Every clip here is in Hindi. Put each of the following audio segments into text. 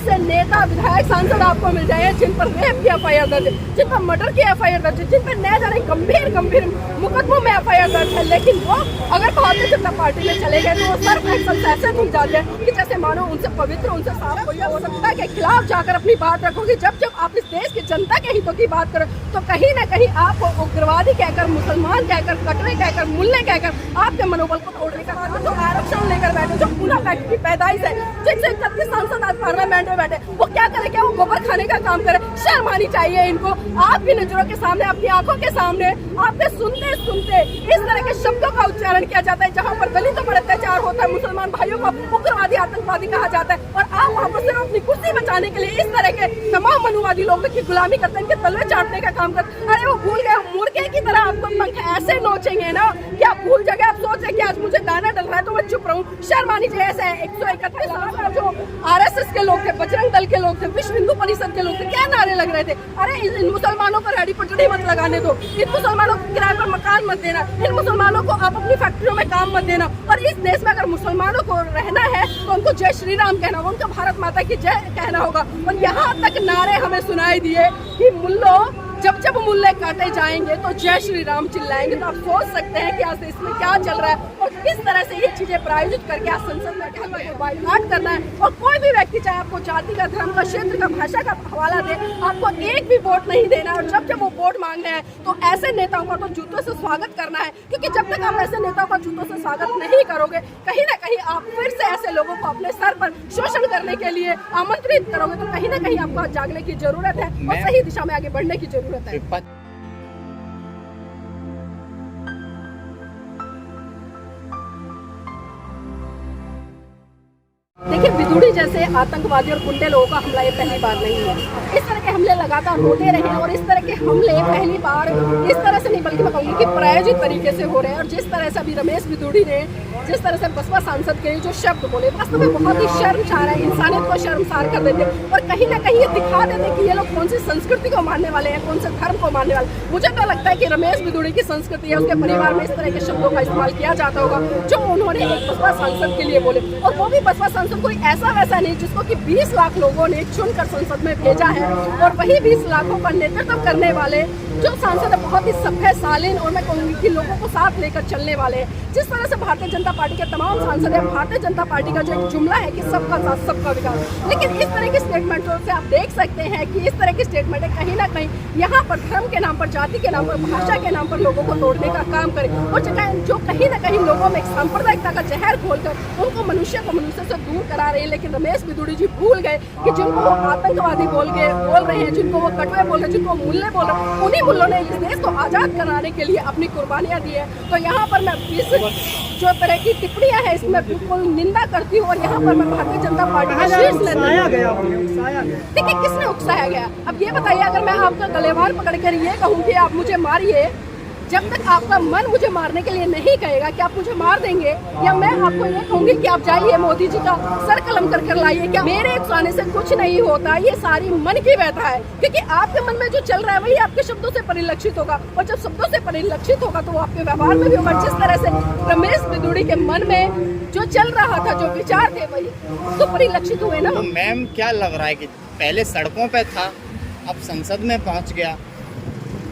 ऐसे नेता विधायक सांसद आपको मिल जाए जिन पर रेप की एफआईआर दर्ज है, जिन पर मर्डर की एफआईआर दर्ज है, जिन पर न जाने गंभीर मुकदमों में एफआईआर दर्ज है, लेकिन वो अगर भारतीय जनता पार्टी में चले गए तो वो सर्फ एक्शन ऐसे मिल जाते हैं कि जैसे मानो उनसे पवित्र, उनसे साफ कोई हो सकता के खिलाफ जाकर अपनी बात रखोगे। जब आप इस देश की जनता के हितों की बात करो तो कहीं न कहीं आपको उग्रवादी कहकर, मुसलमान कहकर, कटरे कहकर, मुल्ले कहकर आपके मनोबल को तोड़ने का काम, जो आरक्षण लेकर बैठे, जो पूना फैक्ट की पैदाइश है, जिनसे 31 सांसद आज पार्लियामेंट में बैठे, वो क्या करे? क्या वो गोबर खाने का काम करे? शर्म आनी चाहिए इनको। आपकी नजरों के सामने, अपनी आंखों के सामने आपके सुनते इस तरह के शब्दों का उच्चारण किया जाता है जहाँ पर दलितों पर अत्याचार होता है, मुसलमान भाइयों को उग्रवादी, आतंकवादी कहा जाता है, और आप वहाँ पर सिर्फ अपनी कुर्सी बचाने के लिए इस तरह के तमाम मनुवादी लोगों की गुलामी करते हैं, इनके तलवे चाटने का काम करते। अरे वो भूल गए, मुर्गे की तरह आपको पंख ऐसे नोचेंगे ना कि आप भूल जाएंगे। आप सोच रहे कि आज मुझे गाना डल रहा है तो मैं चुप रहूं। शर्म आनी चाहिए। ऐसे 131 जो आरएसएस के लोग थे, बजरंग दल के लोग थे, विश्व हिंदू परिषद के लोग थे, क्या नारे लग रहे थे? अरे इन मुसलमानों को रेडी पटड़ी मत लगाने दो, इन मुसलमानों को किराए पर मकान मत देना, इन मुसलमानों को आप अपनी फैक्ट्रियों में काम मत देना। और इस देश में अगर मुसलमानों को रहना है तो उनको जय श्री राम कहना होगा, उनको भारत माता की जय कहना होगा। और यहाँ तक नारे हमें सुनाई दिए कि मुल्लो जब मुल्ले काटे जाएंगे तो जय श्री राम चिल्लाएंगे। तो आप सोच सकते हैं कि आज इसमें क्या चल रहा है और किस तरह से ये चीजें प्रायोजित करके आज संसद में बाइकाट करना है। और कोई भी व्यक्ति, चाहे आपको जाति का, धर्म का, क्षेत्र का, भाषा का हवाला दे, आपको एक भी वोट नहीं देना। और जब वो वोट मांगने हैं तो ऐसे नेताओं का तो जूतों से स्वागत करना है, क्योंकि जब तक आप ऐसे नेताओं का जूतों से स्वागत नहीं करोगे, कहीं ना कहीं आप फिर से ऐसे लोगों को अपने सर पर शोषण करने के लिए आमंत्रित करोगे, तो कहीं ना कहीं आपको जागने की जरूरत है और सही दिशा में आगे बढ़ने की जरूरत है। देखिए, विदुड़ी जैसे आतंकवादी और गुंडे लोगों का हमला ये पहली बार नहीं है। इस तरह के हमले लगातार होते रहे हैं और इस तरह के हमले पहली बार इस तरह से नहीं, बल्कि मैं कहूँगी कि प्रायोजित तरीके से हो रहे हैं। और जिस तरह से अभी रमेश विदुड़ी ने जिस तरह से बसपा सांसद के जो शब्द बोले, वास्तव में बहुत ही शर्मसार है, इंसानियत को शर्मसार कर देते और कहीं ना कहीं ये दिखा देते कि ये लोग कौन सी संस्कृति को मानने वाले हैं, कौन से धर्म को मानने वाले। मुझे तो लगता है कि रमेश विदुड़ी की संस्कृति है, उसके परिवार में इस तरह के शब्दों का इस्तेमाल किया जाता होगा जो उन्होंने एक बसपा सांसद के लिए बोले। और वो भी बसपा सांसद कोई ऐसा वैसा नहीं जिसको कि 20 लाख लोगों ने चुनकर संसद में भेजा है, और वही 20 लाखों का नेतृत्व करने वाले जो सांसद है बहुत ही सभ्य, शालीन और मैं कहूँगी कि लोगों को साथ लेकर चलने वाले हैं। जिस तरह से भारतीय जनता पार्टी के तमाम सांसद है, भारतीय जनता पार्टी का जो एक जुमला है कि सबका साथ सबका विकास, लेकिन इस तरह के स्टेटमेंटों से आप देख सकते हैं कि इस तरह की स्टेटमेंट है कहीं ना कहीं यहाँ पर धर्म के नाम पर, जाति के नाम पर, भाषा के नाम पर लोगों को तोड़ने का काम करे, और जो कहीं ना कहीं लोगों में एक सांप्रदायिकता का जहर खोलकर उनको मनुष्य से दूर करा रहे हैं। लेकिन रमेश विदुड़ी जी भूल गए कि जिनको वो आतंकवादी बोल रहे हैं, जिनको वो कटवे बोल रहे हैं, जिनको मुल्ले बोल रहे हैं, उन्हीं मुल्लों ने इस देश को आजाद कराने के लिए अपनी कुर्बानियां दी है। तो यहाँ पर मैं इस जो तरह की टिप्पणियां है इसमें बिल्कुल निंदा करती हूँ, और यहाँ पर मैं भारतीय जनता पार्टी का शीर्ष नेता, देखिए किसने उकसाया गया? अब ये बताइए, अगर मैं आपका गलेवार पकड़कर ये कहूँ कि आप मुझे मारिए, जब तक आपका मन मुझे मारने के लिए नहीं कहेगा कि आप मुझे मार देंगे, या मैं आपको ये कहूंगी कि आप जाइए मोदी जी का सर कलम कर लाइए, क्या मेरे उकसाने से कुछ नहीं होता? ये सारी मन की व्यथा है, क्योंकि आपके मन में जो चल रहा है वही आपके शब्दों से परिलक्षित होगा, और जब शब्दों से परिलक्षित होगा तो वो आपके व्यवहार में भी होगा। जिस तरह से रमेश विदुड़ी के मन में जो चल रहा था, जो विचार थे, वही तो परिलक्षित हुए ना। तो मैम क्या लग रहा है कि पहले सड़कों पे था, अब संसद में पहुंच गया?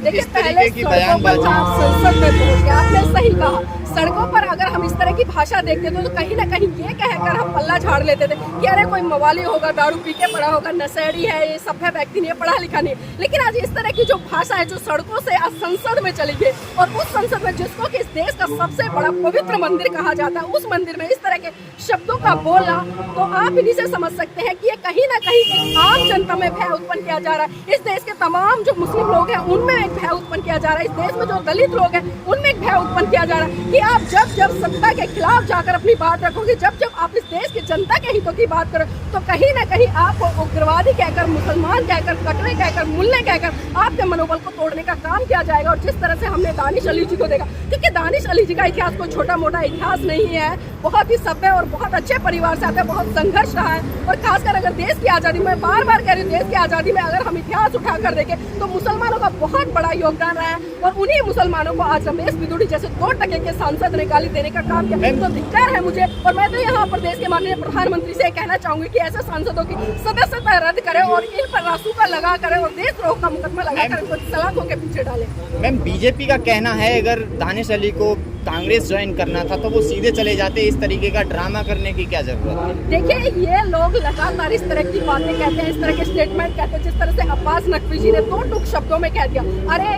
देखिए, पहले सड़कों पर आप संसद में पहुंच गए, आपने सही कहा। सड़कों पर अगर हम इस तरह की भाषा देखते थे तो कहीं ना कहीं ये कहकर हम पल्ला झाड़ लेते थे कि अरे कोई मवाली होगा, दारू पी के पड़ा होगा, नशेड़ी है, ये सभ्य व्यक्ति नहीं है, पढ़ा लिखा नहीं। लेकिन आज इस तरह की जो भाषा है, जो सड़कों से आज संसद में चली गई, और उस संसद में जिसको कि इस देश का सबसे बड़ा पवित्र मंदिर कहा जाता है, उस मंदिर में इस तरह के शब्दों का बोलना, तो आप इन्हीं से समझ सकते हैं कि ये कहीं ना कहीं एक आम जनता में भय उत्पन्न किया जा रहा है। इस देश के तमाम जो मुस्लिम लोग हैं उनमें एक भय उत्पन्न किया जा रहा है, इस देश में जो दलित लोग हैं उनमें एक भय उत्पन्न किया जा रहा है कि आप जब सत्ता के खिलाफ जाकर अपनी बात रखोगे, जब आप इस देश की जनता के हितों की बात करो, तो कहीं ना कहीं आपको उग्रवादी कहकर, मुसलमान कहकर, कटरे कहकर, मुल्ले कहकर आपके मनोबल को तोड़ने का काम किया जाएगा। और जिस तरह से हमने दानिश अली जी को देखा, क्योंकि दानिश अली जी का इतिहास कोई छोटा मोटा इतिहास नहीं है, बहुत ही सभ्य और बहुत अच्छे परिवार से आता है, बहुत संघर्ष रहा है। और खासकर अगर देश की आज़ादी में, बार बार कह रही हूँ, देश की आज़ादी में अगर हम इतिहास उठा कर देखें तो मुसलमानों का बहुत बड़ा योगदान रहा है और उन्हीं मुसलमानों को आज रमेश बिदुड़ी जैसे 2% के सांसद ने गाली देने का काम किया। तो धिक्कार है मुझे, और मैं तो यहाँ प्रदेश के माननीय प्रधानमंत्री से कहना चाहूंगी कि ऐसे सांसदों की सदस्यता रद्द करें और इन पर रासुका लगा करें और देशद्रोह का मुकदमा लगा कर इनको सलाखों के पीछे डालें। मैम, बीजेपी का कहना है अगर दानिश अली को कांग्रेस ज्वाइन करना था तो वो सीधे चले जाते, इस तरीके का ड्रामा करने की क्या जरूरत है? देखिए, ये लोग लगातार इस तरह की बातें कहते हैं, इस तरह के स्टेटमेंट कहते हैं, जिस तरह से अब्बास नकवी जी ने 2 टूक शब्दों में कह दिया। अरे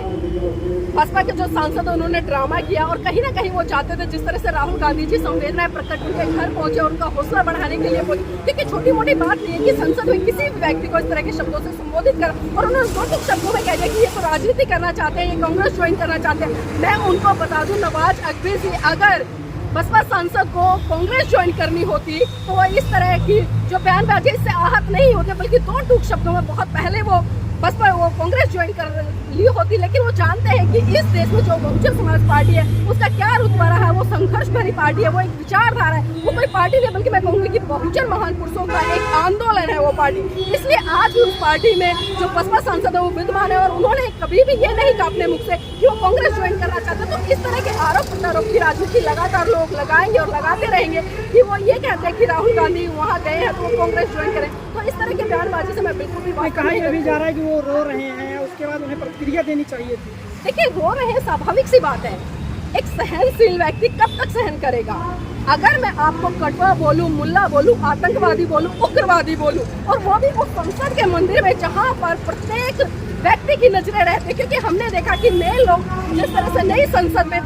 भाजपा के जो सांसद उन्होंने ड्रामा किया और कहीं ना कहीं वो चाहते थे जिस तरह से राहुल गांधी जी संवेदनाएं प्रकट उनके घर पहुंचे और उनका हौसला बढ़ाने के लिए पहुंचे, क्योंकि छोटी मोटी बात नहीं है कि संसद में किसी भी व्यक्ति को इस तरह के शब्दों से संबोधित कर, और उन्होंने 2 टूक शब्दों में कह दिया कि ये तो राजनीति करना चाहते हैं, ये कांग्रेस ज्वाइन करना चाहते हैं। मैं उनको बता दूं, नवाज अकबर जी अगर बसपा सांसद को कांग्रेस ज्वाइन करनी होती तो वो इस तरह की जो बयानबाजी इससे आहत नहीं होते, बल्कि 2 टूक शब्दों में बहुत पहले वो बसपा वो कांग्रेस ज्वाइन कर ली होती। लेकिन वो जानते हैं कि इस देश में जो बहुजन समाज पार्टी है उसका क्या रुतबा रहा है, वो संघर्ष भरी पार्टी है, वो एक विचारधारा है, वो कोई पार्टी नहीं बल्कि मैं कहूँगी कि बहुजन महान पुरुषों का एक आंदोलन है वो पार्टी। इसलिए आज भी उस पार्टी में जो बसपा सांसद है वो विद्यमान है और उन्होंने कभी भी ये नहीं कहा अपने मुख से कि वो कांग्रेस ज्वाइन करना चाहते। तो इस तरह के आरोप प्रत्यारोप की राजनीति लगातार लोग लगाएंगे और लगाते रहेंगे कि वो ये कहते हैं कि राहुल गांधी वहाँ गए हैं तो वो कांग्रेस ज्वाइन करें। तो इस तरह के बयानबाजी से मैं बिल्कुल भी बात कहा भी जा रहा है कि वो रो रहे हैं, उसके बाद उन्हें प्रतिक्रिया देनी चाहिए थी। देखिए, रो रहे हैं, स्वाभाविक सी बात है। एक सहनशील व्यक्ति कब तक सहन करेगा? अगर मैं आपको कटवा बोलूं, मुल्ला बोलूं, आतंकवादी बोलूं, उग्रवादी बोलूं, और वो भी उस संसद के मंदिर में जहां पर प्रत्येक व्यक्ति की नजरें रहती, क्योंकि हमने देखा कि नए लोग जिस तरह से नई संसद में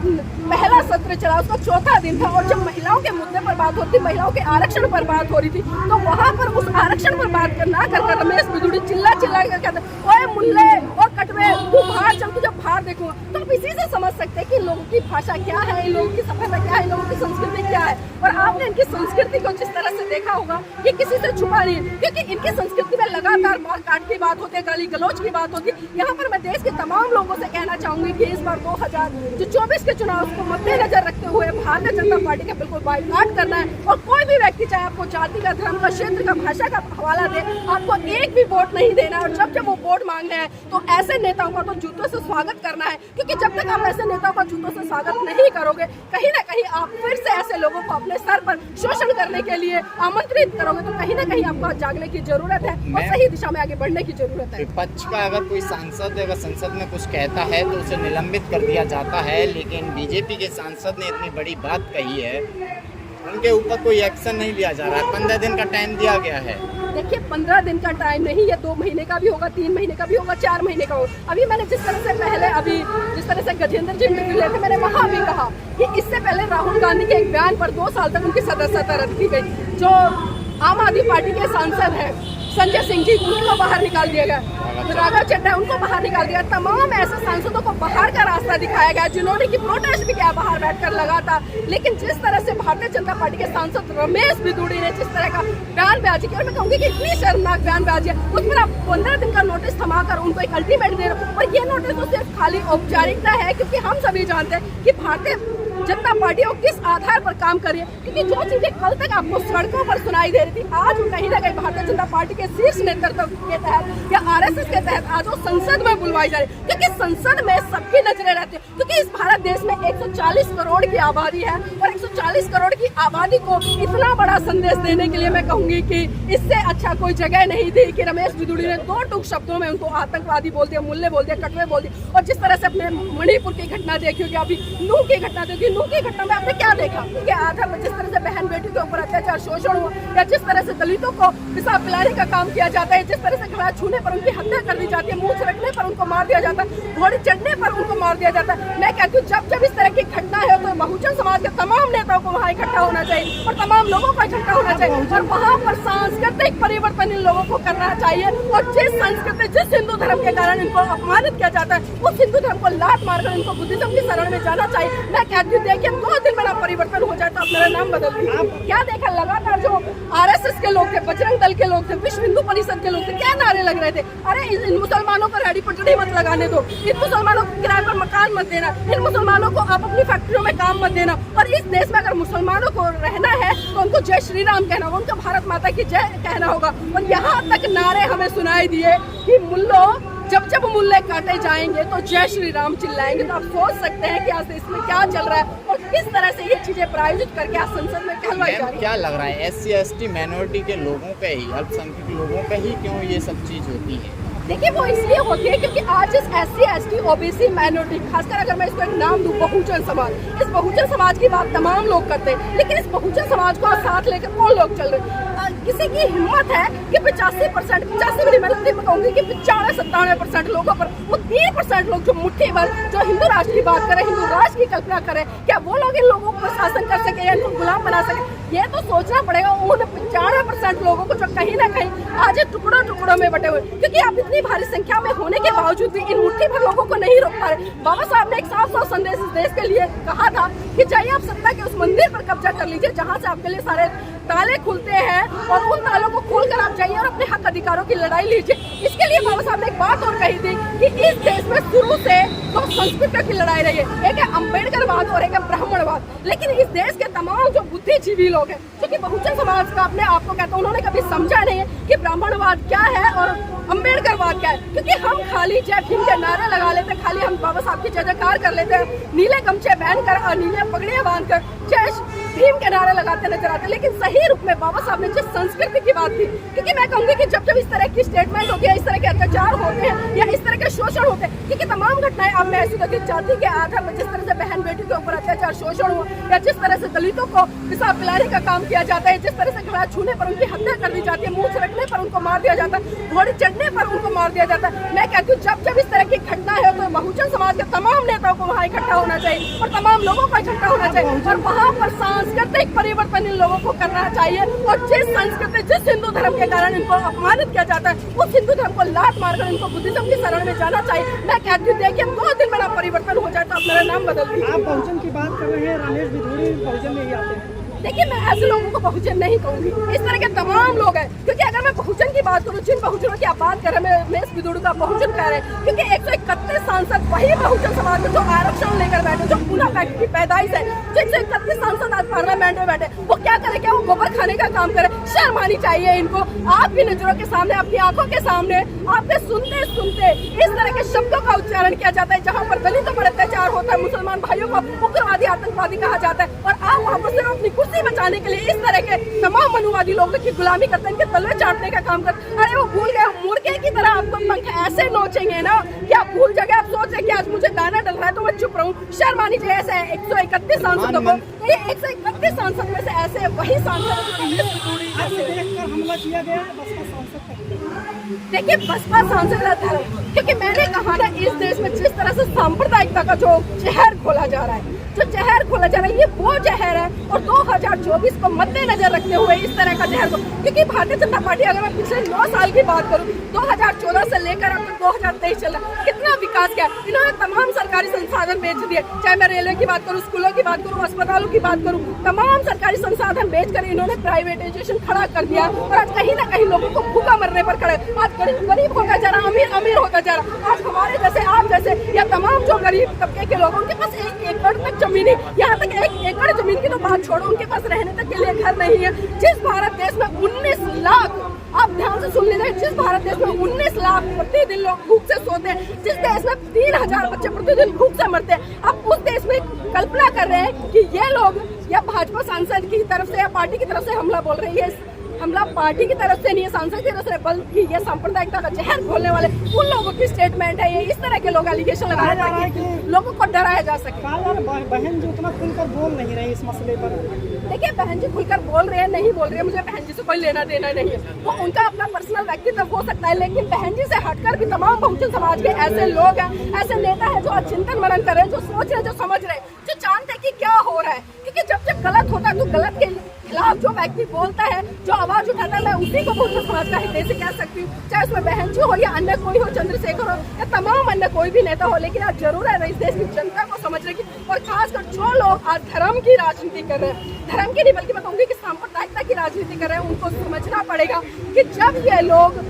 पहला सत्र चला, उसका 4था दिन था, और जब महिलाओं के मुद्दे पर बात होती, महिलाओं के आरक्षण पर बात हो रही थी, तो वहाँ पर उस आरक्षण पर बात करना कर रमेश बिदुड़ी चिल्ला कर कहते, ओए मुल्ले और कटवे, तू बाहर चल, तुझे बाहर देखूंगा। तो आप इसी से समझ सकते हैं कि लोगों की भाषा क्या है, इन लोगों की सभ्यता क्या है, लोगों की संस्कृति क्या है। और आपने इनकी संस्कृति को जिस तरह से देखा होगा, ये किसी से छुपा नहीं है, क्योंकि इनकी संस्कृति में लगातार मार काट की बात होती है, गाली गलौज की बात होती है। यहाँ पर मैं देश के तमाम लोगों से कहना चाहूंगी कि इस बार 2024 के चुनाव को मद्देनजर रखते हुए भारतीय जनता पार्टी का बिल्कुल बाइकआउट करना है। और कोई भी व्यक्ति चाहे आपको जाति का, धर्म का, क्षेत्र का, भाषा का हवाला दे, आपको एक भी वोट नहीं देना। और जब जब वो वोट मांगने हैं तो ऐसे नेताओं का तो जूतों से स्वागत करना है, क्योंकि जब तक आप ऐसे नेताओं का जूतों से स्वागत नहीं करोगे, कहीं ना कहीं आप फिर से ऐसे लोगों को अपने सर पर शोषण करने के लिए आमंत्रित करोगे, तो कहीं ना कहीं आपको जागने की जरूरत है और सही दिशा में आगे बढ़ने की जरूरत है। विपक्ष का अगर कोई सांसद अगर संसद में कुछ कहता है तो उसे निलंबित कर दिया जाता है, लेकिन बीजेपी के सांसद ने इतनी बड़ी बात कही है, उनके ऊपर कोई एक्शन नहीं लिया जा रहा है। 15 दिन का टाइम दिया गया है। देखिए, 15 दिन का टाइम नहीं, ये 2 महीने का भी होगा, 3 महीने का भी होगा, 4 महीने का होगा। अभी मैंने जिस तरह से पहले अभी जिस तरह से गजेंद्र जी मिले थे, मैंने वहाँ भी कहा कि इससे पहले राहुल गांधी के एक बयान पर 2 साल तक उनकी सदस्यता रद्द की गई। जो आम आदमी पार्टी के सांसद हैं संजय सिंह जी, उनको बाहर निकाल दिया गया, राघव चड्ढा उनको बाहर निकाल दिया। तमाम ऐसे सांसदों को बाहर का रास्ता दिखाया गया जिन्होंने की प्रोटेस्ट भी किया बाहर बैठकर लगातार। लेकिन जिस तरह से भारतीय जनता पार्टी के सांसद रमेश बिदुड़ी ने जिस तरह का बयानबाजी की, और मैं कहूँगी कि इतनी शर्मनाक बयानबाजी है, उस पर आप 15 दिन का नोटिस थमाकर उनको एक अल्टीमेट दे रहे हो। और ये नोटिस तो सिर्फ खाली औपचारिकता है, क्योंकि हम सभी जानते हैं कि भारतीय जनता पार्टी वो किस आधार पर काम कर रही है। क्योंकि जो चीजें कल तक आपको सड़कों पर सुनाई दे रही थी, आज वो कहीं ना कहीं भारतीय जनता पार्टी के शीर्ष नेतृत्व के तहत या आरएसएस के तहत आज वो संसद में बुलवाई जा रही है, क्योंकि संसद में सबकी नजरें रहती है। क्योंकि इस भारत देश में 140 करोड़ की आबादी है, और 140 करोड़ की आबादी को इतना बड़ा संदेश देने के लिए मैं कहूंगी कि इससे अच्छा कोई जगह नहीं थी कि रमेश बिदुड़ी ने 2 टूक शब्दों में उनको आतंकवादी बोल दिया, मुल्ले बोल दिया, कटवे बोल दिया। और जिस तरह से अपने मणिपुर की घटना देखी होगी, अभी नूह की घटना देखी, नूह की घटना में आपने क्या देखा कि आधार पर जिस तरह से बहन बेटी के ऊपर अत्याचार, शोषण हुआ, या जिस तरह से दलितों को पिसाब पिलाने का काम किया जाता है, जिस तरह से घड़ा छूने पर उनकी हत्या कर दी जाती है, मुंह छिड़कने पर उनको मार दिया जाता है, घोड़े चढ़ने पर उनको मार दिया जाता है। मैं कहती हूँ जब जब इस तरह की घटना है तो बहुजन समाज के तमाम नेताओं को वहाँ इकट्ठा होना चाहिए और तमाम लोगों को इकट्ठा होना चाहिए, और वहाँ पर सांस्कृतिक परिवर्तन इन लोगों को करना चाहिए। और जिस संस्कृति, जिस हिंदू धर्म के कारण इनको अपमानित किया जाता है, उस हिंदू धर्म को लात मारकर इनको बुद्धिज्म की शरण में जाना चाहिए। मैं कहती हूँ देखिए 2 दिन में परिवर्तन हो जाए तो आप मेरा नाम बदल दीजिए। क्या देखा, लगातार जो आरएसएस के लोग थे, बजरंग दल के लोग थे, विश्व हिंदू परिषद के लोग थे, क्या नारे लग रहे थे, अरे इन मुसलमानों को रेडी पटड़ी मत लगाने दो, इन मुसलमानों को किराए पर मकान मत देना, इन मुसलमानों को आप अपनी फैक्ट्रियों में काम मत देना। और इस देश में अगर मुसलमानों को रहना है तो उनको जय श्री राम कहना होगा, उनको भारत माता की जय कहना होगा। और यहाँ तक नारे हमें सुनाई दिए कि मुल्लो जब जब मूल्य काटे जाएंगे तो जय श्री राम चिल्लाएंगे। तो आप सोच सकते हैं कि आज इसमें क्या चल रहा है और किस तरह से ये चीजें प्रायोजित करके आज संसद में कहलवाई जा रही है। क्या लग रहा है SC/ST माइनॉरिटी के लोगों का ही, अल्पसंख्यक लोगों का ही क्यों ये सब चीज होती है? देखिए वो इसलिए होती है क्योंकि आज इस SC/ST OBC माइनॉरिटी, खासकर अगर मैं इसको एक नाम दूं बहुजन समाज, इस बहुजन समाज की बात तमाम लोग करते हैं, लेकिन इस बहुजन समाज को साथ लेकर कौन लोग चल रहे हैं? किसी की हिम्मत है कि 85% 85 भी मैं कहूंगी कि 95-97% लोगों पर, वो 3% लोग जो मुट्ठी भर जो हिंदू राष्ट्र की बात करें, हिंदू राष्ट्र की कल्पना करें, क्या वो लोग इन लोगों पर शासन कर सके या इनको गुलाम बना सके? ये तो सोचना पड़ेगा उन 95% लोगों को जो कहीं ना कहीं आज टुकड़ों टुकड़ों में बटे हुए, क्योंकि आप इतनी भारी संख्या में होने के बावजूद भी इन मुट्ठी भर लोगों को नहीं रोक पा रहे। बाबा साहब ने एक साफ साफ संदेश इस देश के लिए कहा था कि जाइए आप सत्ता के उस मंदिर पर कब्जा कर लीजिए जहाँ से आपके लिए सारे ताले खुलते हैं, और उन तालों को खोलकर आप जाइए और अपने हक अधिकारों की लड़ाई लीजिए। इसके लिए बाबा साहब ने एक बात और कही थी कि इस देश में शुरू से दो संस्कृतियों की लड़ाई रही है, एक है अम्बेडकरवाद और एक है ब्राह्मणवाद। लेकिन इस देश के तमाम जो बुद्धिजीवी लोग हैं, क्योंकि बहुजन समाज का अपने आप को कहता है, उन्होंने कभी समझा नहीं है कि ब्राह्मणवाद क्या है और अम्बेडकरवाद क्या है। क्योंकि हम खाली जय भीम के नारे लगा लेते, खाली हम बाबा साहब की जय जयकार कर लेते हैं, नीले गमछे पहनकर और नीले पगड़ियां बांधकर जय भीम के नारे लगाते नजर आते, लेकिन सही रूप में बाबा साहब ने जिस संस्कृति की बात की, क्योंकि मैं कहूंगी कि जब जब इस तरह की स्टेटमेंट होती है, इस तरह के अत्याचार होते हैं या इस तरह के शोषण होते हैं, क्योंकि तमाम घटनाएं आप महसूस होती है जाति के आधार पर, जिस तरह से बहन बेटी के ऊपर अत्याचार शोषण हुआ, या जिस तरह से दलितों को पिसाब पिलाने का काम किया जाता है, जिस तरह से घड़ा छूने पर उनकी हत्या कर दी जाती है, मुंह रखने पर उनको मार दिया जाता है, घोड़े चढ़ने पर उनको मार दिया जाता है। मैं कहती हूँ जब जब इस तरह की घटना है तो बहुजन समाज के तमाम नेताओं को वहाँ इकट्ठा होना चाहिए और तमाम लोगों को इकट्ठा होना चाहिए और वहाँ पर सांस्कृतिक परिवर्तन इन लोगों को करना चाहिए। और जिस संस्कृति, जिस हिंदू धर्म के कारण इनको अपमानित किया जाता है, उस हिंदू धर्म को लात मारकर इनको बुद्धिज्म की शरण में जाना चाहिए। मैं कहती हूँ देखिए 2 दिन में ना परिवर्तन हो जाए तो आप मेरा नाम बदल दीजिए। आप बहुजन की बात कर रहे हैं, रमेश बिधूड़ी बहुजन में ही आते हैं। देखिए मैं ऐसे लोगों को बहुजन नहीं कहूंगी, इस तरह के तमाम लोग हैं, क्योंकि अगर मैं बहुजन की बात करूं, जिन बहुजनों की आप बात कर रहे हैं, मैं इस बिधूड़ी का बहुजन कह रहे हैं, क्योंकि 131 सांसद वही बहुजन समाज में जो आरक्षण लेकर बैठे, जो पूना पैक्ट की पैदाइश है, जो 131 सांसद आज पार्लियामेंट में बैठे, वो क्या करे? क्या वो गोबर खाने का काम करे? शर्म आनी चाहिए इनको। आपकी नजरों के सामने, आपकी आंखों के सामने, आपके सुनते सुनते इस तरह के शब्दों का उच्चारण किया जाता है, जहाँ पर दलितों पर अत्याचार होता है, मुसलमान भाइयों को उग्रवादी आतंकवादी कहा जाता है, और आप वहाँ पर सिर्फ अपनी कुर्सी बचाने के लिए इस तरह के तमाम मनुवादी लोगों की गुलामी करते हैं, इनके तलवे चाटने का काम करते। अरे वो भूल गए, मुर्गे की तरह आपको पंख ऐसे नोचेंगे ना कि आप भूल जाएंगे। आप सोच रहे कि आज मुझे दाना डल रहा है तो मैं चुप रहूं। शर्म आनी चाहिए। ऐसे 131 सांसदों को, ये 131 सांसद में से ऐसे वही सांसद हमला किया गया है बसपा सांसद पर। देखिए बसपा सांसद का धर्म, क्योंकि मैंने कहा था इस देश में जिस तरह से सांप्रदायिकता का जो जहर खोला जा रहा है, जो जहर खोला जा रहा है, ये वो जहर है। और 2024 को मद्देनजर रखते हुए इस तरह का जहर को, क्योंकि भारतीय जनता पार्टी, अगर मैं पिछले 9 साल की बात करूं, 2014 से लेकर अब तक 2023 चल रहा है, कितना विकास किया। इन्होंने तमाम सरकारी संसाधन बेच दिए, चाहे मैं रेलवे की बात करूं, स्कूलों की बात करूं, अस्पतालों की बात करूं, तमाम सरकारी संसाधन बेचकर इन्होंने प्राइवेटाइजेशन खड़ा कर दिया। और आज कहीं ना कहीं लोगों को भूखा मरने पर खड़े। आज गरीब होता जा रहा, अमीर अमीर होता जा रहा। आज हमारे जैसे, आप जैसे या तमाम जो गरीब तबके के लोग, उनके पास 1 एकड़ तक जमीन है, यहाँ तक 1 एकड़ जमीन की तो बात छोड़ो, उनके पास रहने तक के लिए घर नहीं है। जिस भारत देश में 19 लाख, आप ध्यान से सुन लीजिए, जिस भारत देश में 19 लाख प्रतिदिन लोग भूख से सोते हैं, जिस देश में 3000 बच्चे प्रतिदिन भूख से मरते हैं, आप उस देश में कल्पना कर रहे हैं कि ये लोग या भाजपा सांसद की तरफ से या पार्टी की तरफ से हमला बोल रहे हैं। हमला पार्टी की तरफ से नहीं है, सांसद की तरफ से, बल्कि ये सांप्रदायिकता का जहर खोलने वाले उन लोगों की स्टेटमेंट है। ये इस तरह के लोग एलिगेशन लगा रहे हैं ताकि लोगों को डराया जा सके। बहन जी उतना खुलकर बोल नहीं रही इस मसले पर। देखिए बहन जी खुलकर बोल रहे हैं, नहीं बोल रहे हैं, मुझे बहन जी से कोई लेना देना नहीं है। वो उनका अपना पर्सनल व्यक्तित्व हो सकता है, लेकिन बहन जी से हटकर भी तमाम बहुजन समाज के ऐसे लोग हैं, ऐसे नेता हैं जो चिंतन मनन कर रहे हैं, जो सोच रहे हैं, जो समझ रहे हैं, जो जानते हैं कि क्या हो रहा है। क्योंकि जब जब गलत होता है तो गलत के खिलाफ जो व्यक्ति बोलता है, जो आवाज उठाता है, मैं उसी को बहुजन समाज का हित से कह सकती हूँ, चाहे उसमें बहन जी हो या अन्य कोई हो, चंद्रशेखर हो या तमाम अन्य कोई भी नेता हो। लेकिन आज जरूर है इस देश की जनता को समझने की, और खासकर जो लोग आज धर्म की राजनीति कर रहे हैं, धर्म की नहीं बल्कि मैं कहूँगी कि सांप्रदायिकता की राजनीति कर रहे हैं, उनको समझना पड़ेगा कि जब ये लोग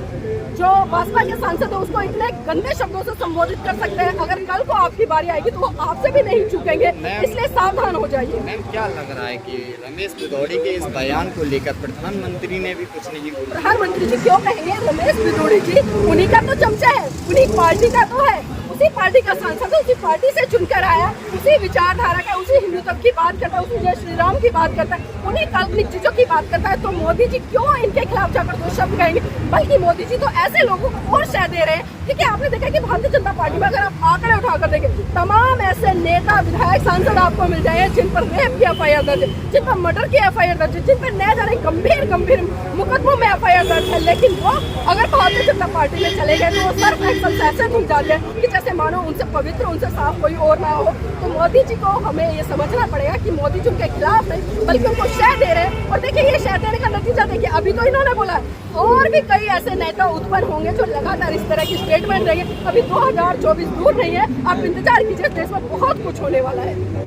जो भाजपा के सांसद है उसको इतने गंदे शब्दों से संबोधित कर सकते हैं, अगर कल को आपकी बारी आएगी तो वो आपसे भी नहीं चूकेंगे, इसलिए सावधान हो जाइए। मैम क्या लग रहा है कि रमेश बिधूड़ी के इस बयान को लेकर प्रधानमंत्री ने भी कुछ नहीं बोला? प्रधानमंत्री जी क्यों कहेंगे? रमेश बिधूड़ी मोदी जी उन्हीं का तो चमचा है, उन्हीं पार्टी का तो है, उसी पार्टी का सांसद है, उसी पार्टी से चुनकर आया, उसी विचारधारा का, उसी हिंदुत्व की बात करता है, उसी जय श्री राम की बात करता है, उन्हीं काल्पनिक चीजों की बात करता है। तो मोदी जी क्यों इनके खिलाफ जाकर दो शब्द कहेंगे? बल्कि मोदी जी तो ऐसे लोगों को और शह दे रहे हैं। ठीक है, आपने देखा कि भारतीय जनता पार्टी में अगर आप आंकड़े उठाकर देखें, तमाम ऐसे नेता विधायक सांसद आपको मिल जाए जिन पर रेप की FIR दर्ज है, जिन पर मर्डर की FIR दर्ज है, जिन पर न जाने गंभीर मुकदमों में FIR दर्ज है, लेकिन वो अगर भारतीय जनता पार्टी में चले गए तो वो सर्फ एक्शन से ऐसे घुल जाते हैं कि जैसे मानो उनसे पवित्र, उनसे साफ कोई और ना हो। तो मोदी जी को हमें ये समझना पड़ेगा कि मोदी जी उनके खिलाफ नहीं बल्कि उनको शह दे रहे हैं। और देखिए, ये शह देने का नतीजा देखिए, अभी तो इन्होंने बोला और भी कई ऐसे नेता उत्पन्न होंगे जो लगातार इस तरह की स्टेटमेंट देंगे। अभी 2024 दूर नहीं है, आप इंतजार कीजिए, देश में बहुत कुछ होने वाला है।